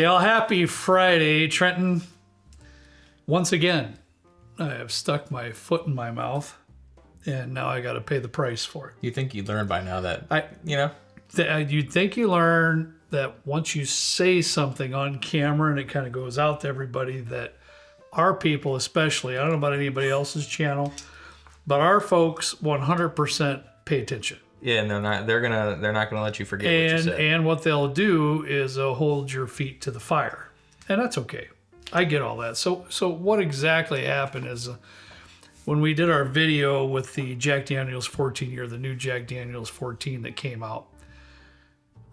well, happy Friday, Trenton. Once again, I have stuck my foot in my mouth, and now I got to pay the price for it. You think you learned by now that, You'd think you learn that once you say something on camera and it kind of goes out to everybody, that our people especially, I don't know about anybody else's channel, but our folks 100% pay attention. Yeah, and they're not gonna let you forget what you said. And what they'll do is they'll hold your feet to the fire. And that's okay. I get all that. So what exactly happened is when we did our video with the Jack Daniel's 14 year, the new Jack Daniel's 14 that came out,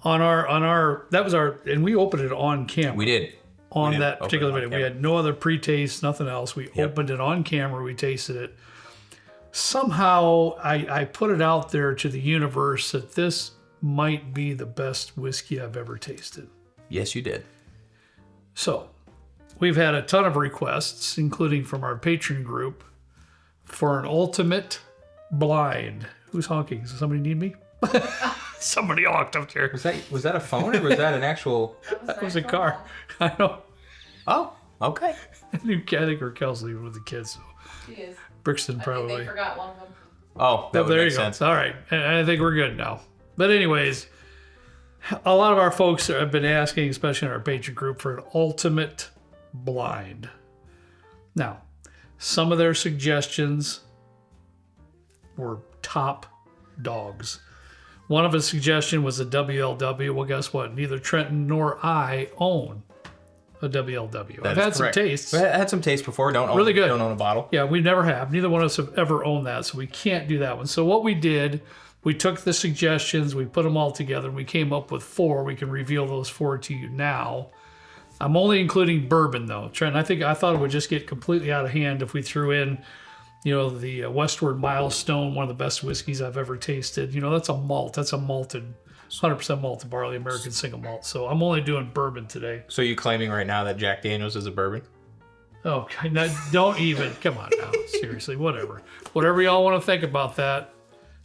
and we opened it on camera. We did. On that particular video. We had no other pre-taste, nothing else. We opened it on camera, we tasted it. Somehow I put it out there to the universe that this might be the best whiskey I've ever tasted. Yes, you did. So we've had a ton of requests, including from our patron group, for an ultimate blind. Who's honking? Does somebody need me? Somebody honked up there. Was that a phone or was that an actual? That was a car. I know. Oh, okay. I think Raquel's leaving with the kids. So. She is. Brixton I probably. think they forgot one of them. Oh, that would there make you sense. Go. All right. I think we're good now. But anyways, a lot of our folks have been asking, especially in our patron group, for an ultimate blind. Now, some of their suggestions were top dogs. One of his suggestion was a WLW. Well, guess what? Neither Trenton nor I own a WLW. I've had some tastes. I had some taste before. Don't own a bottle. Yeah, we never have. Neither one of us have ever owned that, so we can't do that one. So what we did, we took the suggestions, we put them all together, and we came up with 4. We can reveal those 4 to you now. I'm only including bourbon, though. Trent, I thought it would just get completely out of hand if we threw in, the Westward Milestone, one of the best whiskeys I've ever tasted. That's a malt. That's a malted, 100% malted barley, American single malt. So I'm only doing bourbon today. So you claiming right now that Jack Daniel's is a bourbon? Oh, don't even. Come on now. Seriously, whatever. Whatever y'all want to think about that.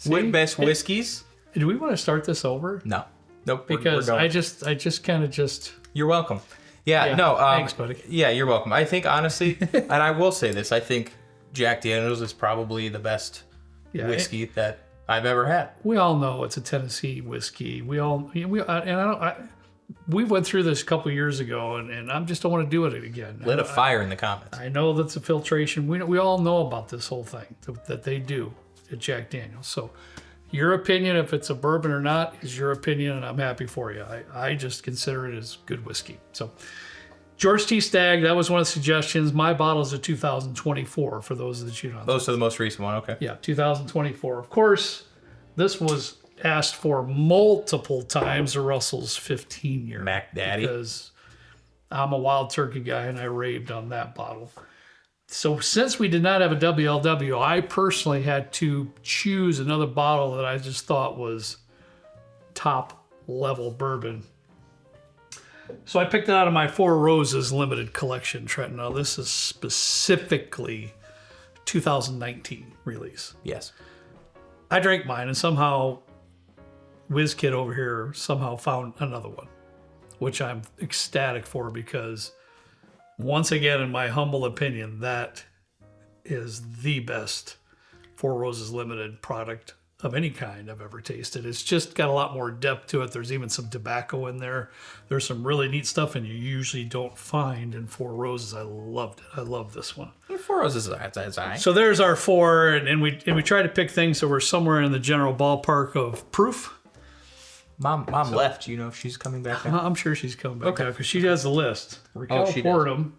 With best whiskeys? Do we want to start this over? No. Nope. Because I just kind of. You're welcome. Yeah, no. Thanks, buddy. Yeah, you're welcome. I think, honestly, and I will say this, I think Jack Daniel's is probably the best whiskey that I've ever had. We all know it's a Tennessee whiskey. We went through this a couple years ago, and I just don't want to do it again. Lit a fire in the comments. I know that's a filtration. We all know about this whole thing that they do at Jack Daniel's. So your opinion, if it's a bourbon or not, is your opinion, and I'm happy for you. I just consider it as good whiskey. So George T. Stagg, that was one of the suggestions. My bottle is a 2024 for those that you don't know. Those are the most recent one, okay. Yeah, 2024. Of course, this was asked for multiple times, the Russell's 15 year. Mac Daddy. Because I'm a Wild Turkey guy and I raved on that bottle. So since we did not have a WLW, I personally had to choose another bottle that I just thought was top level bourbon. So I picked it out of my Four Roses limited collection, Trenton. Now this is specifically 2019 release. Yes. I drank mine and somehow WizKid over here somehow found another one, which I'm ecstatic for because once again, in my humble opinion, that is the best Four Roses limited product of any kind I've ever tasted. It's just got a lot more depth to it. There's even some tobacco in there. There's some really neat stuff, and you usually don't find in Four Roses. I loved it. I love this one. Four Roses is So there's our 4, and we try to pick things so we're somewhere in the general ballpark of proof. Mom left. You know if she's coming back now? I'm sure she's coming back because she has the list. Raquel she poured does. them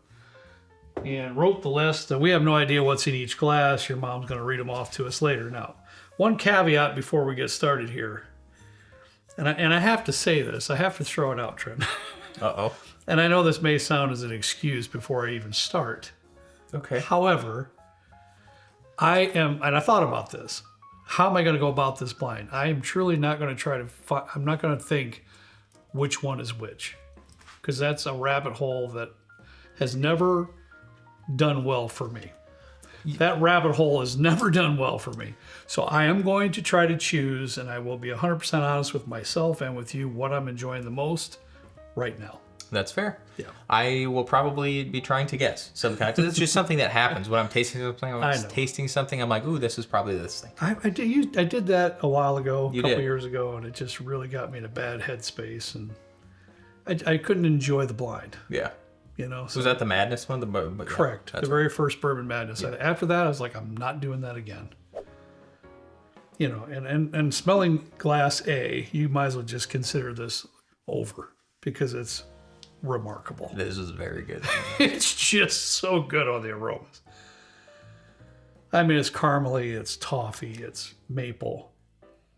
and wrote the list. We have no idea what's in each glass. Your mom's going to read them off to us later. Now, one caveat before we get started here, and I have to say this. I have to throw it out, Trent. Uh-oh. And I know this may sound as an excuse before I even start. Okay. However, I thought about this. How am I going to go about this blind? I am truly not going to I'm not going to think which one is which, because that's a rabbit hole that has never done well for me. That rabbit hole has never done well for me. So I am going to try to choose, and I will be 100% honest with myself and with you, what I'm enjoying the most right now. That's fair. Yeah. I will probably be trying to guess subconsciously. It's just something that happens when I'm tasting something. I'm like, ooh, this is probably this thing. I did that a while ago, You a couple did. years ago, and it just really got me in a bad headspace, and I couldn't enjoy the blind. Yeah. You know. So Was that the Madness one? correct. Yeah, the very first Bourbon Madness. After that, I was like, I'm not doing that again. You know, and smelling glass A, you might as well just consider this over because it's remarkable. This is very good. It's just so good on the aromas. I mean, it's caramely, it's toffee, it's maple.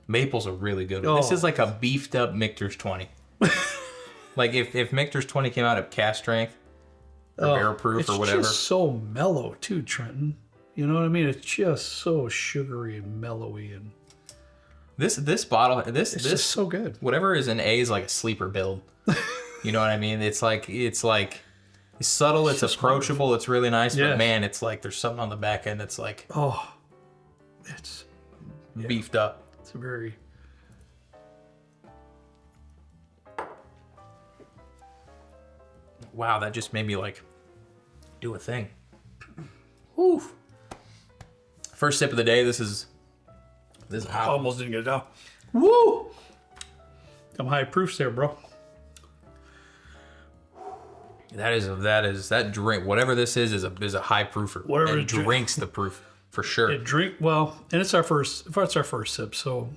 Maple's a really good one. This is like a beefed up Michter's 20. Like if Michter's 20 came out at cast strength or barrel proof or whatever. It's just so mellow too, Trenton. You know what I mean? It's just so sugary and mellowy, and this bottle, this just so good. Whatever is an A is like a sleeper build. You know what I mean? It's subtle, it's approachable, wonderful. It's really nice, but man, it's like there's something on the back end that's like it's beefed up. It's a very wow, that just made me like do a thing. Woo. First sip of the day. This is I almost didn't get it down. Woo! I'm high proofs there, bro. That drink, whatever this is a high proofer. Whatever it drinks the proof for sure. And it's our first sip, so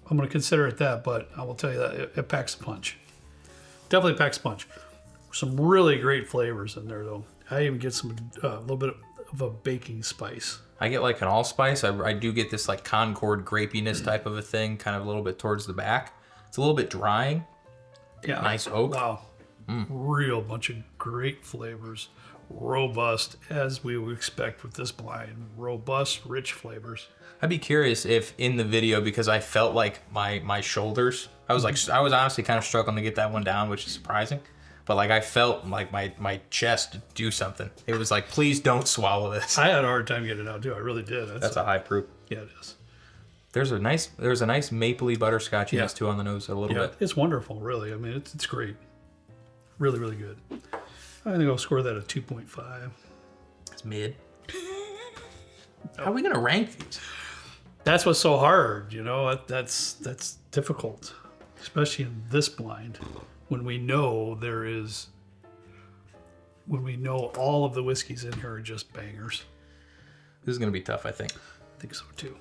I'm going to consider it that. But I will tell you that it packs a punch. Definitely packs a punch. Some really great flavors in there, though. I even get some a little bit of a baking spice. I get like an allspice. I do get this like Concord grapiness type of a thing, kind of a little bit towards the back. It's a little bit drying. Yeah. Nice oak. Wow. Real bunch of great flavors. Robust, as we would expect with this blind. Robust, rich flavors. I'd be curious if in the video, because I felt like my shoulders, I was honestly kind of struggling to get that one down, which is surprising. But like I felt like my chest do something. It was like, please don't swallow this. I had a hard time getting it out too. I really did. That's a high proof. Yeah, it is. There's a nice mapley butterscotchiness too on the nose a little bit. It's wonderful, really. I mean, it's great. Really, really good. I think I'll score that a 2.5. It's mid. How are we gonna rank these? That's what's so hard, you know. That's difficult, especially in this blind. When we know all of the whiskeys in here are just bangers. This is going to be tough, I think. I think so too.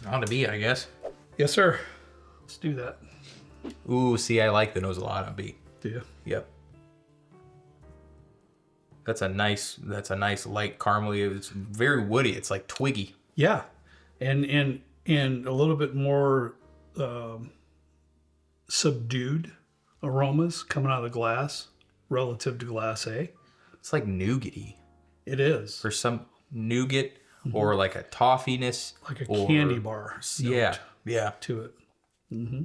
On to B, I guess. Yes, sir. Let's do that. Ooh, see, I like the nose a lot on B. Do you? Yep. That's a nice light caramely. It's very woody. It's like twiggy. Yeah, and a little bit more subdued aromas coming out of the glass relative to glass A. It's like nougaty. It is. For some nougat or like a toffiness. Like a candy bar. Yeah. To it. Mm-hmm.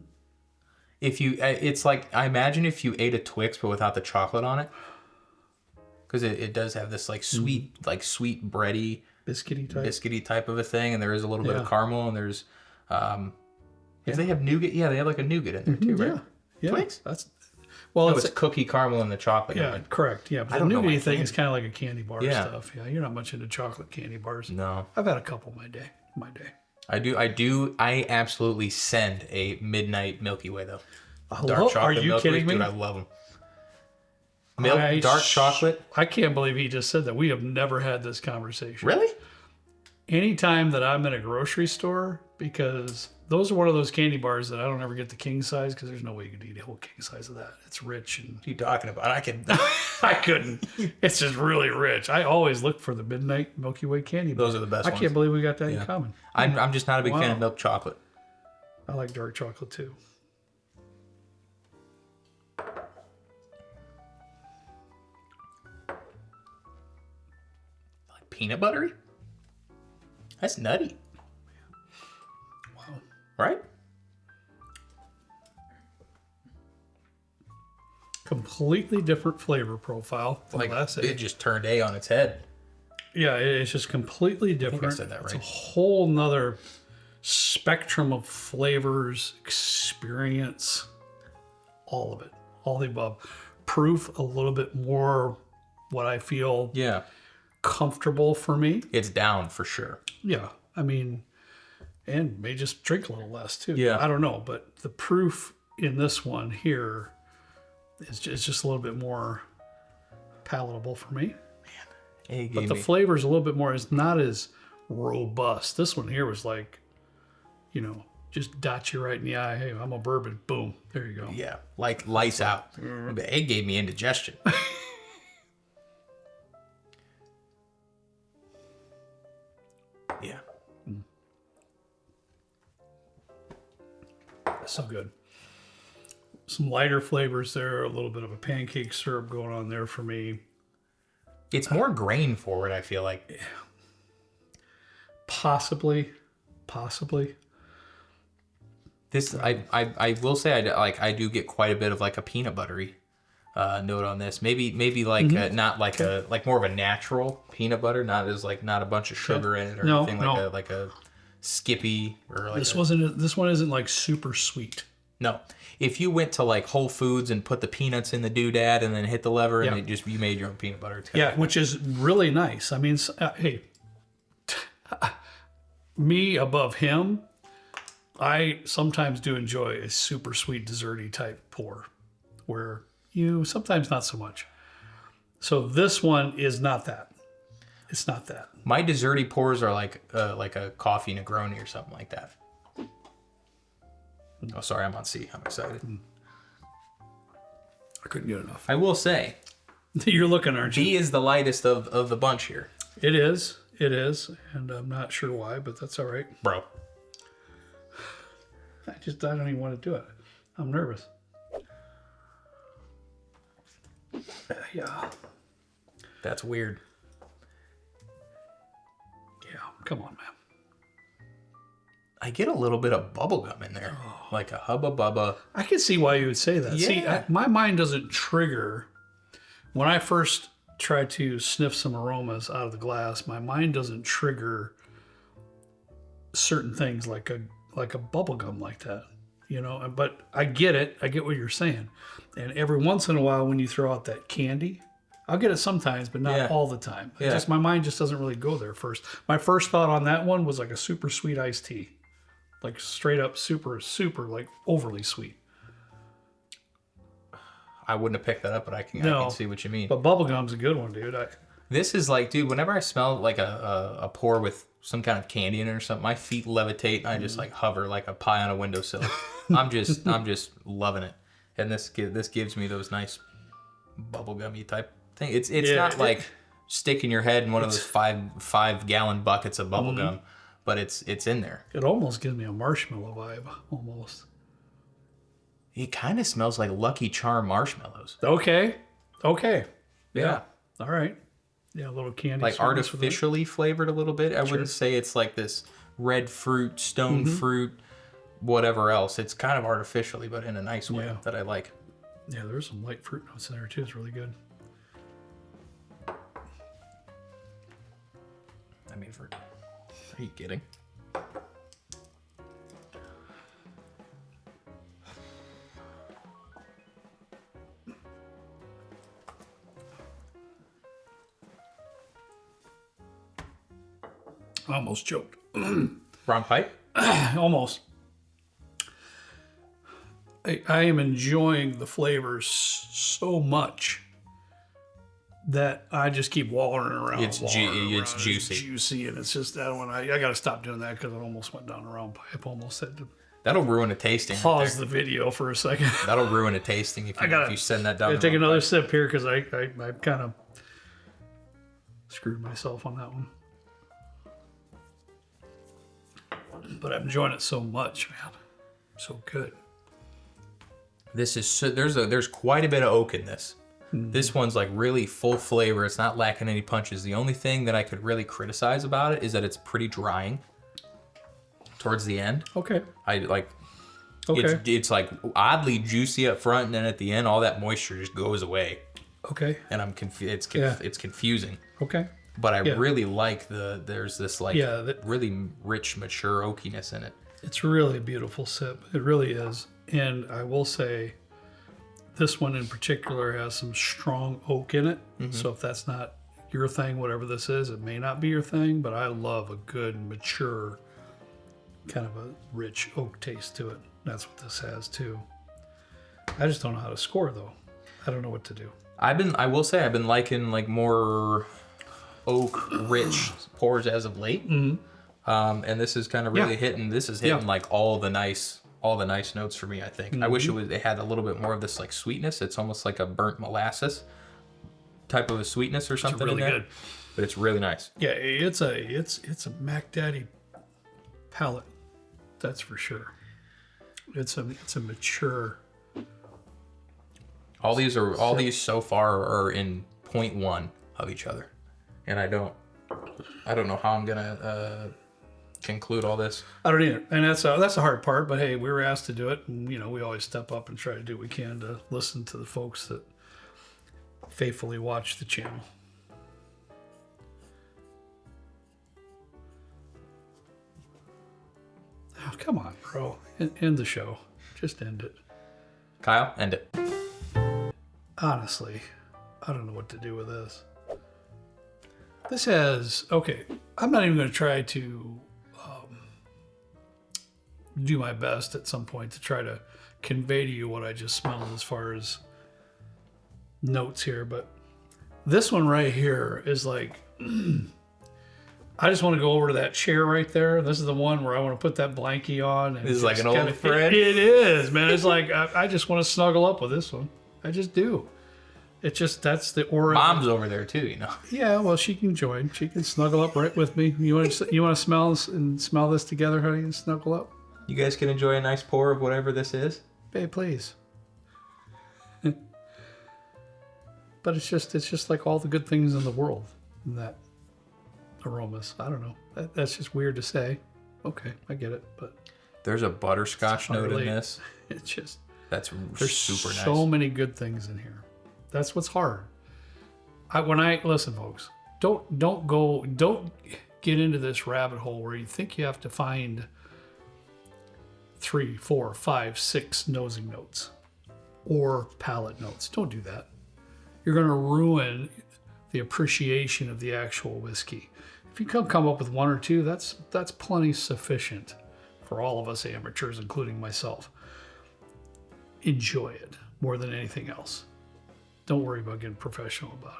It's like, I imagine if you ate a Twix but without the chocolate on it. Because it does have this like sweet, sweet bready, biscuity type of a thing, and there is a little bit of caramel, and there's, if they have nougat, they have like a nougat in there too, right? Yeah, Twix. It's cookie caramel in the chocolate. Yeah, correct. Yeah, but the nougat thing is kind of like a candy bar stuff. Yeah, you're not much into chocolate candy bars. No, I've had a couple my day. I absolutely send a midnight Milky Way though. Are you Milky kidding me? Dude, I love them. Dark chocolate. I can't believe he just said that. We have never had this conversation. Really? Anytime that I'm in a grocery store, because those are one of those candy bars that I don't ever get the king size, because there's no way you could eat a whole king size of that. It's rich. And what are you talking about? I couldn't. It's just really rich. I always look for the midnight Milky Way candy bar. Those are the best ones. I can't believe we got that in common. I'm just not a big fan of milk chocolate. I like dark chocolate too. Peanut buttery? That's nutty. Wow. Right? Completely different flavor profile from last it just turned A on its head. Yeah, it's just completely different. I think I said that right. It's a whole nother spectrum of flavors, experience, all of it. all the above. Proof a little bit more what I feel comfortable for me. It's down for sure. Yeah. I mean, and may just drink a little less too. Yeah. I don't know, but the proof in this one here is just a little bit more palatable for me. Man, but the flavor's a little bit more, it's not as robust. This one here was like, you know, just dot you right in the eye. Hey, I'm a bourbon. Boom. There you go. Yeah. Like lights out. But it gave me indigestion. Yeah. So good. Some lighter flavors there. A little bit of a pancake syrup going on there for me. It's more grain forward, I feel like. Possibly. This I will say I do get quite a bit of like a peanut buttery note on this. Maybe like not like like more of a natural peanut butter, not a bunch of sugar in it or anything like a Skippy or like this one isn't like super sweet. No. If you went to like Whole Foods and put the peanuts in the doodad and then hit the lever and you made your own peanut butter. Yeah, which is really nice. I mean, hey, me above him, I sometimes do enjoy a super sweet desserty type pour where you sometimes not so much. So this one is not that. It's not that. My desserty pours are like a coffee Negroni or something like that. Oh, sorry, I'm on C. I'm excited. I couldn't get enough. I will say, you're looking, aren't you? B is the lightest of the bunch here. It is, and I'm not sure why, but that's all right, bro. I don't even want to do it. I'm nervous. Yeah. That's weird. Yeah, come on, man. I get a little bit of bubblegum in there. Like a Hubba Bubba. I can see why you would say that. Yeah. See, my mind doesn't trigger. When I first try to sniff some aromas out of the glass, my mind doesn't trigger certain things like a bubblegum like that. You know, but I get it. I get what you're saying. And every once in a while when you throw out that candy, I'll get it sometimes, but not all the time. My mind just doesn't really go there first. My first thought on that one was like a super sweet iced tea. Like straight up super, like overly sweet. I wouldn't have picked that up, but I can see what you mean. But bubblegum's a good one, dude. This is like, dude, whenever I smell like a pour with some kind of candy in it or something, my feet levitate and I just like hover like a pie on a windowsill. I'm just loving it. And this gives me those nice bubblegummy type thing. It's not like sticking your head in one of those five gallon buckets of bubblegum, but it's in there. It almost gives me a marshmallow vibe, almost. It kind of smells like Lucky Charm marshmallows. Okay. Yeah. All right. Yeah, a little candy. Like artificially flavored a little bit. I wouldn't say it's like this red fruit, stone fruit, whatever else. It's kind of artificially, but in a nice way that I like. Yeah, there's some light fruit notes in there too. It's really good. I mean, are you kidding? I almost choked. Wrong pipe? Almost. I am enjoying the flavors so much that I just keep wallowing around. It's juicy. It's juicy, and it's just that one. I got to stop doing that because it almost went down the wrong pipe. Almost had to. That'll ruin a tasting. Pause the video for a second. That'll ruin a tasting if you send that down. I take another sip here because I kind of screwed myself on that one. But I'm enjoying it so much, man. So good. This is there's quite a bit of oak in this. This one's like really full flavor. It's not lacking any punches. The only thing that I could really criticize about it is that it's pretty drying towards the end. Okay. It's like oddly juicy up front, and then at the end, all that moisture just goes away. Okay. And I'm it's confusing. Okay. But I really like there's this like really rich, mature oakiness in it. It's really a beautiful sip. It really is. And I will say this one in particular has some strong oak in it. So if that's not your thing, whatever this is, it may not be your thing, but I love a good, mature, kind of a rich oak taste to it. That's what this has too. I just don't know how to score though. I don't know what to do. I will say I've been liking like more oak rich pours as of late. And this is kind of really hitting. This is hitting like all the nice notes for me. I think. I wish it had a little bit more of this like sweetness. It's almost like a burnt molasses type of a sweetness or something. It's really in there. good. But it's really nice. Yeah, it's a Mac Daddy palate. That's for sure. It's a mature. All these so far are in 0.1 of each other, and I don't know how I'm gonna conclude all this. I don't either, and that's the hard part. But hey, we were asked to do it, and we always step up and try to do what we can to listen to the folks that faithfully watch the channel. Oh, come on, bro! End the show. Just end it. Kyle, end it. Honestly, I don't know what to do with this. This has, okay, I'm not even going to try to do my best at some point to try to convey to you what I just smelled as far as notes here, but this one right here is like, I just want to go over to that chair right there. This is the one where I want to put that blankie on. And this is like an old friend. It is, man. It's like, I just want to snuggle up with this one. I just do. It's just, that's the aura. Mom's over there too, Yeah, well, she can join. She can snuggle up right with me. You want to smell this together, honey, and snuggle up? You guys can enjoy a nice pour of whatever this is. Babe, please. But it's just like all the good things in the world. That aromas. I don't know. That's just weird to say. Okay, I get it, but there's a butterscotch note in this. It's just there's super nice. So many good things in here. That's what's hard. Listen, folks, don't get into this rabbit hole where you think you have to find 3, 4, 5, 6 nosing notes or palate notes. Don't do that. You're going to ruin the appreciation of the actual whiskey. If you come up with 1 or 2, that's plenty sufficient for all of us amateurs, including myself. Enjoy it more than anything else. Don't worry about getting professional about it.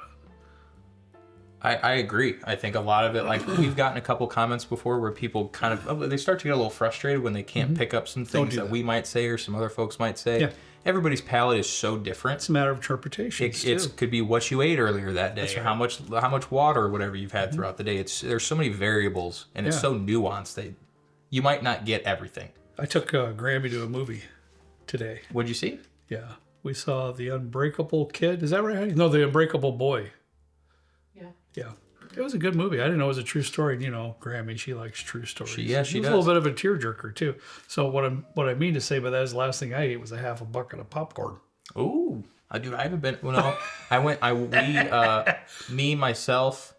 I agree. I think a lot of it, like we've gotten a couple comments before where people kind of, they start to get a little frustrated when they can't pick up some things that we might say or some other folks might say. Yeah. Everybody's palate is so different. It's a matter of interpretation. It could be what you ate earlier that day, right. how much water or whatever you've had throughout the day. There's so many variables, and it's so nuanced that you might not get everything. I took Grammy to a movie today. What'd you see? Yeah. We saw The Unbreakable Kid. Is that right? No, The Unbreakable Boy. Yeah. It was a good movie. I didn't know it was a true story. Grammy, she likes true stories. She does. A little bit of a tearjerker too. So what I mean to say by that is the last thing I ate was a half a bucket of popcorn. Ooh. I haven't been, myself,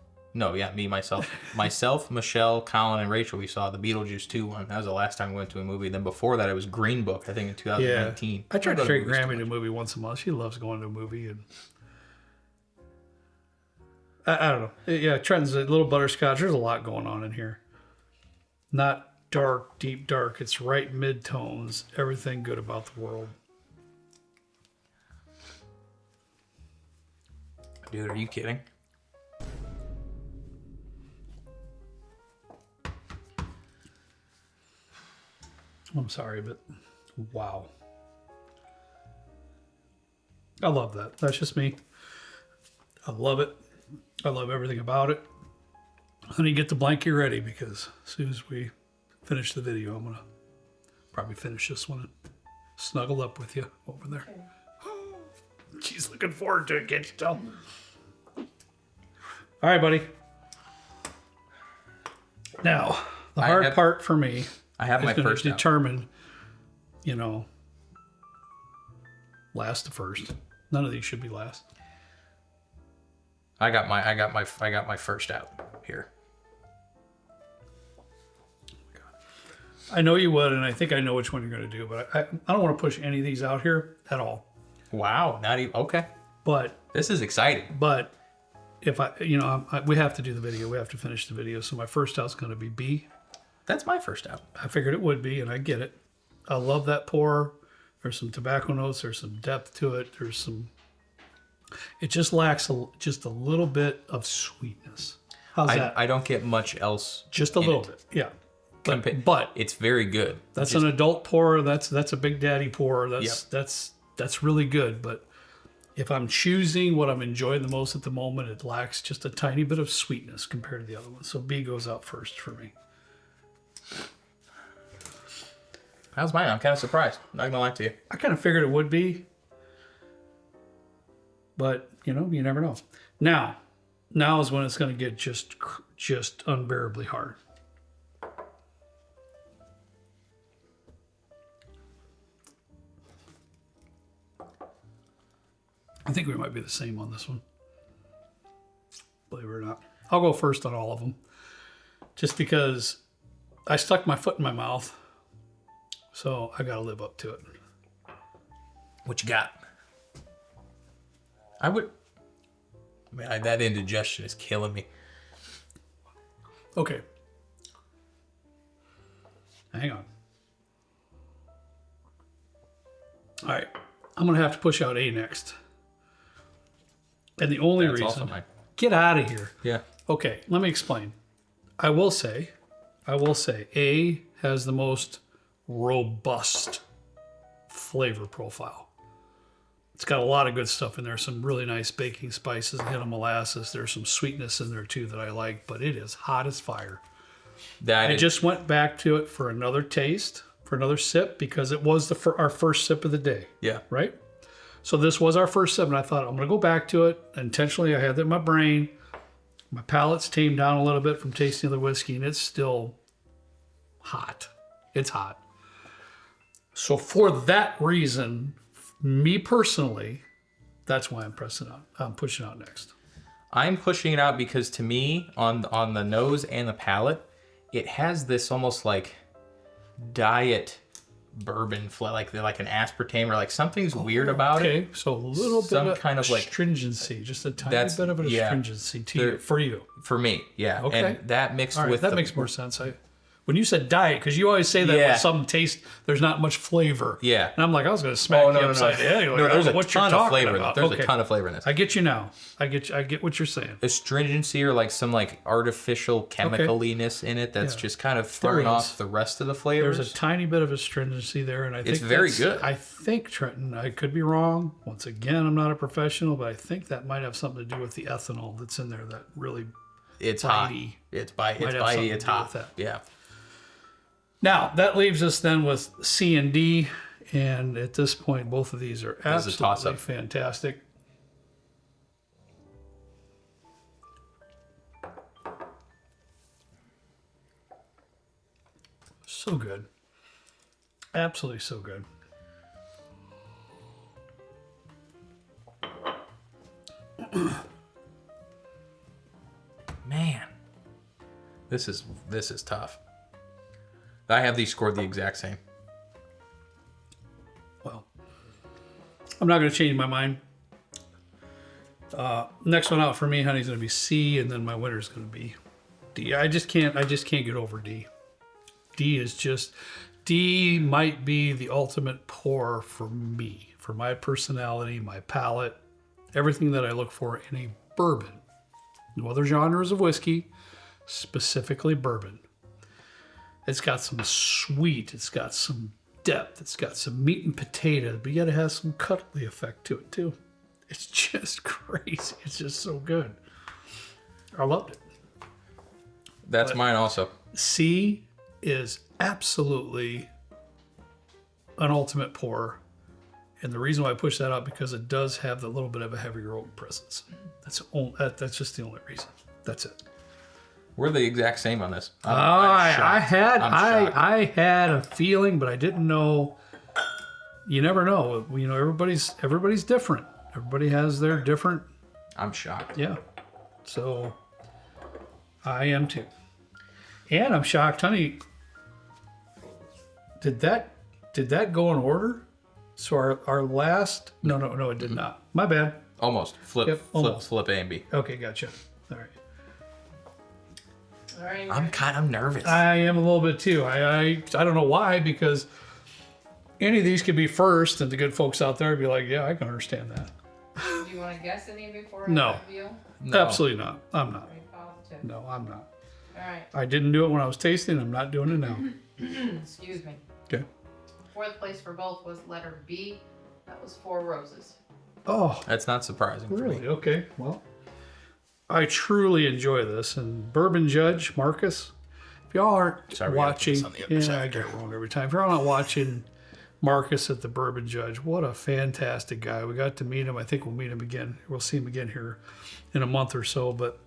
Michelle, Colin, and Rachel, we saw the Beetlejuice 2 one. That was the last time we went to a movie. Then before that, it was Green Book, I think in 2019. Yeah. I try to take Grammy to a movie once a month. She loves going to a movie. And I don't know. Yeah, Trenton's a little butterscotch. There's a lot going on in here. Not dark, deep dark. It's right mid-tones. Everything good about the world. Dude, are you kidding? I'm sorry, but wow. I love that. That's just me. I love it. I love everything about it. Honey, get the blanket ready because as soon as we finish the video, I'm going to probably finish this one and snuggle up with you over there. Okay. She's looking forward to it, can't you tell? All right, buddy. Now, the hard part for me I have my first determine, last to first. None of these should be last. I got my first out here. I know you would, and I think I know which one you're going to do, but I don't want to push any of these out here at all. Wow, not even okay. But This is exciting. But if we have to do the video. We have to finish the video. So my first out's going to be B. That's my first out. I figured it would be, and I get it. I love that pour. There's some tobacco notes. There's some depth to it. It just lacks just a little bit of sweetness. How's that? I don't get much else. Just a little bit, yeah. But it's very good. That's an adult pour. That's a Big Daddy pour. That's really good. But if I'm choosing what I'm enjoying the most at the moment, it lacks just a tiny bit of sweetness compared to the other one. So B goes out first for me. How's mine? I'm kind of surprised. Not gonna lie to you. I kind of figured it would be, but you never know. Now is when it's going to get just unbearably hard. I think we might be the same on this one. Believe it or not. I'll go first on all of them. Just because I stuck my foot in my mouth. So I got to live up to it. What you got? Man, that indigestion is killing me. Okay. Hang on. All right. I'm going to have to push out A next. And the only That's reason... also mine. Get out of here. Yeah. Okay, let me explain. I will say, A has the most robust flavor profile. It's got a lot of good stuff in there. Some really nice baking spices, a hint of molasses. There's some sweetness in there too that I like, but it is hot as fire. I just went back to it for another taste, for another sip, because it was our first sip of the day. Yeah. Right? So this was our first sip, and I thought, I'm going to go back to it. Intentionally, I had that in my brain. My palate's tamed down a little bit from tasting the whiskey, and it's still hot. It's hot. So for that reason, me personally, that's why I'm pushing out next. I'm pushing it out because to me, on the nose and the palate, it has this almost like diet bourbon like an aspartame or like something's weird about it. Okay, so a little bit of kind of like astringency, just a tiny bit of an astringency for you. For me, yeah. Okay. And that mixed All right, with that makes more sense. When you said diet, because you always say that when some taste, there's not much flavor. Yeah. And I'm like, I was going to smack you upside the head. No, there's a ton of flavor in about. There's a ton of flavor in this. I get you now. I get what you're saying. Astringency or like some like artificial chemicaliness in it that's just kind of throwing off the rest of the flavors. There's a tiny bit of astringency there, and I think it's very good. I think, Trenton, I could be wrong. Once again, I'm not a professional, but I think that might have something to do with the ethanol that's in there that really it's bitey. Hot. It's bitey. It's hot. Yeah. Now, that leaves us then with C and D, and at this point, both of these are absolutely fantastic. So good. Absolutely so good. Man, this is tough. I have these scored the exact same. Well, I'm not going to change my mind. Next one out for me, honey, is going to be C, and then my winner is going to be D. I just can't get over D. D might be the ultimate pour for me, for my personality, my palate, everything that I look for in a bourbon. No other genres of whiskey, specifically bourbon. It's got some sweet, it's got some depth, it's got some meat and potato, but yet it has some cuddly effect to it too. It's just crazy. It's just so good. I loved it. That's mine also. C is absolutely an ultimate pour. And the reason why I push that out because it does have a little bit of a heavier oak presence. That's just the only reason. That's it. We're the exact same on this. I had a feeling, but I didn't know. You never know. Everybody's different. Everybody has their different. I'm shocked. Yeah. So I am too. And I'm shocked, honey. Did that go in order? So our last... No, it did not. My bad. Almost. Flip A and B. Okay, gotcha. All right. All right. I'm nervous. I am a little bit too. I don't know why, because any of these could be first, and the good folks out there would be like, yeah, I can understand that. Do you want to guess any before No. I reveal? No. Absolutely not. I'm not. Very positive. No, I'm not. All right. I didn't do it when I was tasting. I'm not doing it now. Excuse me. Okay. Fourth place for both was letter B. That was 4 Roses. Oh, That's not surprising for really? me. Okay. Well, I truly enjoy this. And Bourbon Judge, Marcus, if y'all aren't Sorry, we gotta put watching, this on the other yeah, side I get it wrong every time. If y'all not watching Marcus at the Bourbon Judge, what a fantastic guy. We got to meet him. I think we'll meet him again. We'll see him again here in a month or so. But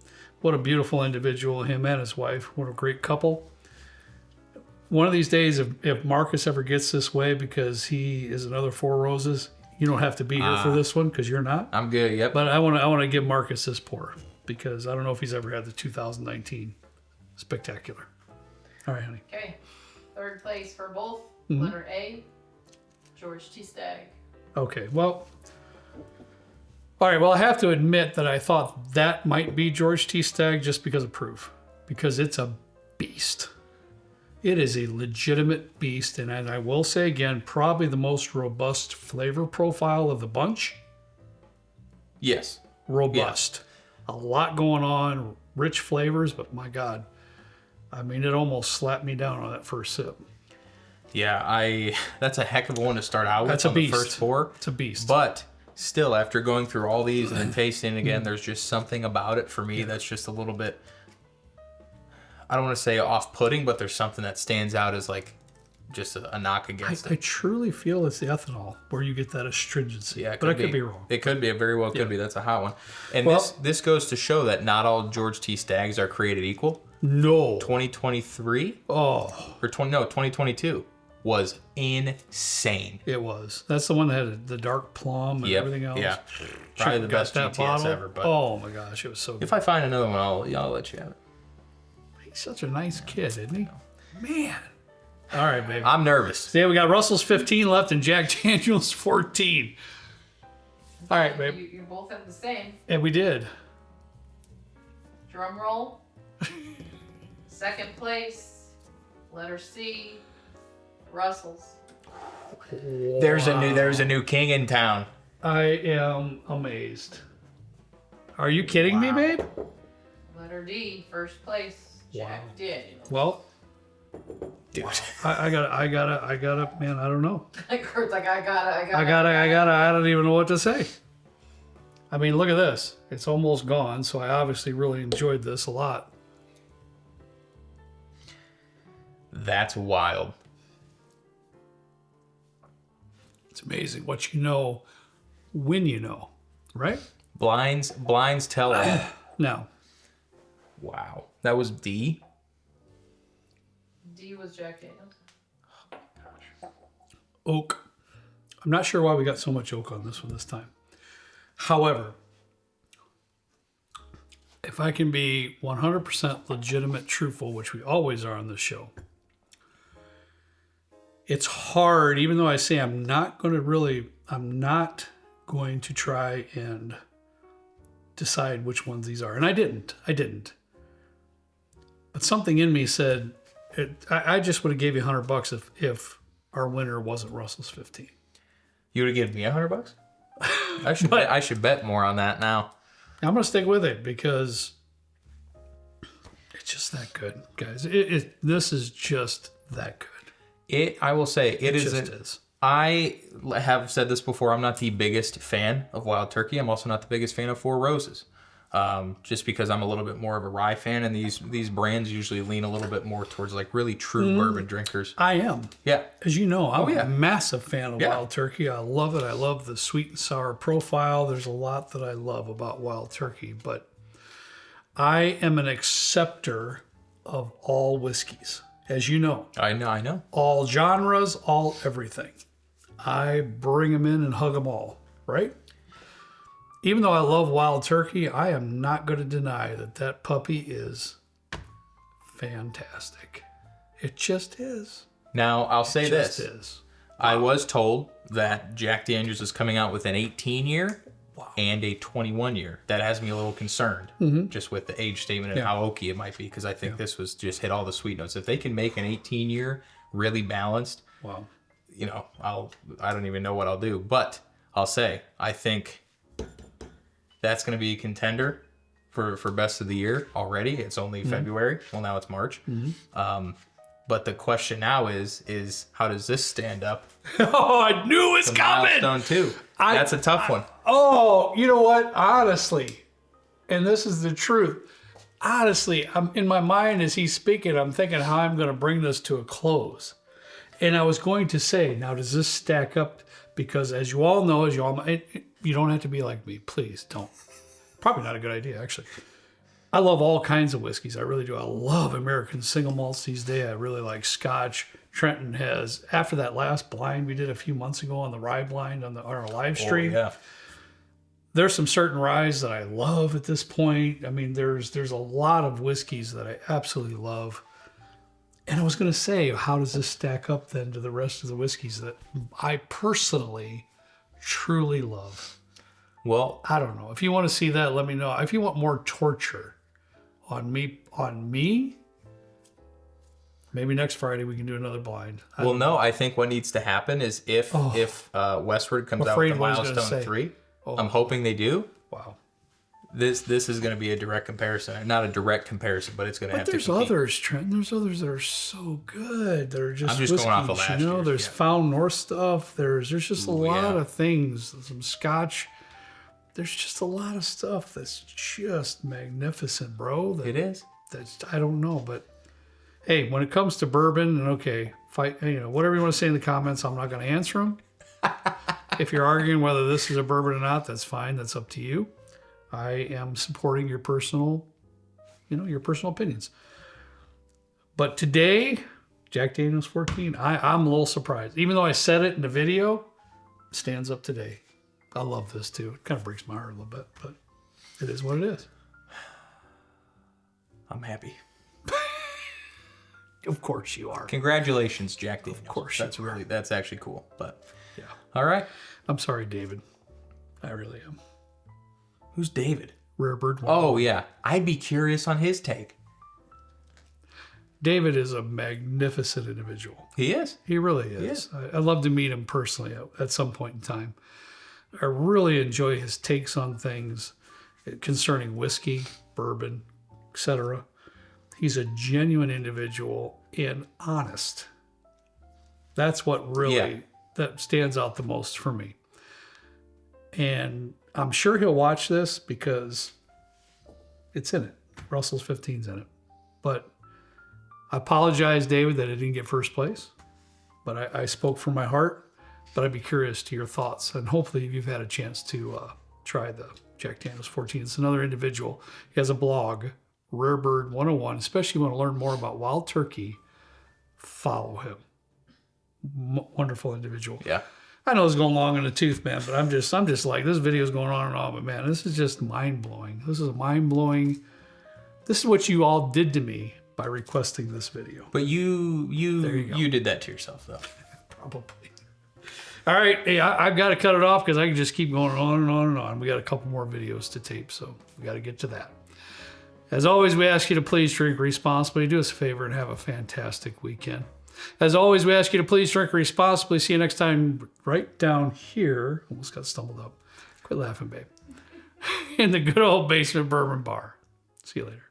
what a beautiful individual, him and his wife. What a great couple. One of these days, if Marcus ever gets this way because he is another 4 Roses, you don't have to be here for this one because you're not. I'm good. Yep. But I want to give Marcus this pour because I don't know if he's ever had the 2019 spectacular. All right, honey. Okay. Third place for both. Mm-hmm. Letter A. George T. Stagg. Okay, well, all right. Well, I have to admit that I thought that might be George T. Stagg just because of proof, because it's a beast. It is a legitimate beast, and I will say again, probably the most robust flavor profile of the bunch. Yes. Robust. A lot going on, rich flavors, but my God, I mean, it almost slapped me down on that first sip. Yeah, that's a heck of a one to start out with. That's a on beast. The first 4. It's a beast. But still, after going through all these and then tasting again, there's just something about it for me that's just a little bit, I don't want to say off-putting, but there's something that stands out as like just a knock against I it. truly feel it's the ethanol where you get that astringency. Yeah, but I could be wrong. It could be. It very well could be. That's a hot one. And Well- this goes to show that not all George T. Staggs are created equal. No. 2023 Oh, or 2022 was insane. it was. That's the one that had the dark plum and Yep. everything else. Yeah. Probably the Got best that GTS bottle. ever. But Oh my gosh, it was so good. if I find another one, I'll let you have it. He's such a nice kid, isn't he? Man. All right, baby. I'm nervous. So yeah, we got Russell's 15 left and Jack Daniels 14. All right, babe. You both have the same. And we did. Drum roll. Second place. Letter C. Russell's. There's a new king in town. I am amazed. Are you kidding me, babe? Letter D. First place. Jack Daniels. Well, Dude. I gotta, man, I don't know. Kurt's like, I gotta. I don't even know what to say. I mean, look at this. It's almost gone, so I obviously really enjoyed this a lot. That's wild. It's amazing what you know when you know, right? Blinds tell all. Now, Wow. That was D. D was Jack Daniels. oak. I'm not sure why we got so much oak on this one this time. However, if I can be 100% legitimate, truthful, which we always are on this show, it's hard, even though I say I'm not going to try and decide which ones these are. And I didn't. But something in me said, I just would have gave you $100 if our winner wasn't Russell's 15. You would have given me $100? I should bet more on that now. I'm going to stick with it because it's just that good, guys. This is just that good. I will say it just isn't. is. I have said this before. I'm not the biggest fan of Wild Turkey. I'm also not the biggest fan of Four Roses. Just because I'm a little bit more of a rye fan, and these brands usually lean a little bit more towards like really true bourbon drinkers. I am. Yeah. As you know, I'm yeah. a massive fan of Yeah. Wild Turkey. I love it. I love the sweet and sour profile. There's a lot that I love about Wild Turkey, but I am an acceptor of all whiskeys. As you know, I know. all genres, all everything. I bring them in and hug them all, right? Even though I love Wild Turkey, I am not going to deny that puppy is fantastic. It just is. Now I'll say Just this. is. I was told that Jack Daniels is coming out with an 18-year and a 21-year. That has me a little concerned, just with the age statement and how oaky it might be, because I think this was just hit all the sweet notes. If they can make an 18-year really balanced, you know, I don't even know what I'll do. But I'll say, I think that's going to be a contender for best of the year already. It's only February. Well, now it's March. But the question now is how does this stand up? Oh, I knew it's coming. Milestone 2. That's a tough one. Oh, you know what? Honestly, and this is the truth. Honestly, I'm in my mind as he's speaking, I'm thinking how I'm going to bring this to a close. And I was going to say, now does this stack up? Because as you all know, you don't have to be like me. Please don't. Probably not a good idea, actually. I love all kinds of whiskeys. I really do. I love American single malts these days. I really like Scotch. Trenton has, after that last blind we did a few months ago on the rye blind on our live stream. There's some certain ryes that I love at this point. I mean, there's a lot of whiskeys that I absolutely love. And I was going to say, how does this stack up then to the rest of the whiskeys that I personally truly love? Well, I don't know. If you want to see that, let me know. If you want more torture on me, maybe next Friday we can do another blind. I think what needs to happen is if Westward comes out with a milestone 3, I'm hoping they do. Wow. This is going to be a direct comparison. Not a direct comparison, but it's going to have to compete. But there's others, Trent. There's others that are so good. They're just I'm just whiskeys, going off of last year. There's Found North stuff. There's just a lot of things. Some Scotch. There's just a lot of stuff that's just magnificent, bro. It is. I don't know, but hey, when it comes to bourbon, and whatever you want to say in the comments, I'm not going to answer them. If you're arguing whether this is a bourbon or not, that's fine. That's up to you. I am supporting your personal opinions. But today, Jack Daniels 14, I'm a little surprised. Even though I said it in the video, it stands up today. I love this too. It kind of breaks my heart a little bit, but it is what it is. I'm happy. Of course you are. Congratulations, Jack Daniels. Of course that's actually cool. But yeah. All right. I'm sorry, David. I really am. Who's David? Rare Bird. Oh yeah. I'd be curious on his take. David is a magnificent individual. He is. He really is. I'd love to meet him personally at some point in time. I really enjoy his takes on things concerning whiskey, bourbon, etc. He's a genuine individual and honest. That's what really that stands out the most for me. And I'm sure he'll watch this because it's in it. Russell's 15's in it. But I apologize, David, that I didn't get first place. But I spoke from my heart. But I'd be curious to your thoughts. And hopefully you've had a chance to try the Jack Daniels 14. It's another individual. He has a blog, Rare Bird 101. Especially if you want to learn more about wild turkey, follow him. Wonderful individual. Yeah. I know it's going long in the tooth, man, but I'm just like, this video is going on and on, but man, this is just mind-blowing. This is mind-blowing. This is what you all did to me by requesting this video. But you did that to yourself, though. Probably. All right, hey, I've got to cut it off because I can just keep going on and on and on. We got a couple more videos to tape, so we got to get to that. As always, we ask you to please drink responsibly. Do us a favor and have a fantastic weekend. As always, we ask you to please drink responsibly. See you next time right down here. Almost got stumbled up. Quit laughing, babe. In the good old basement bourbon bar. See you later.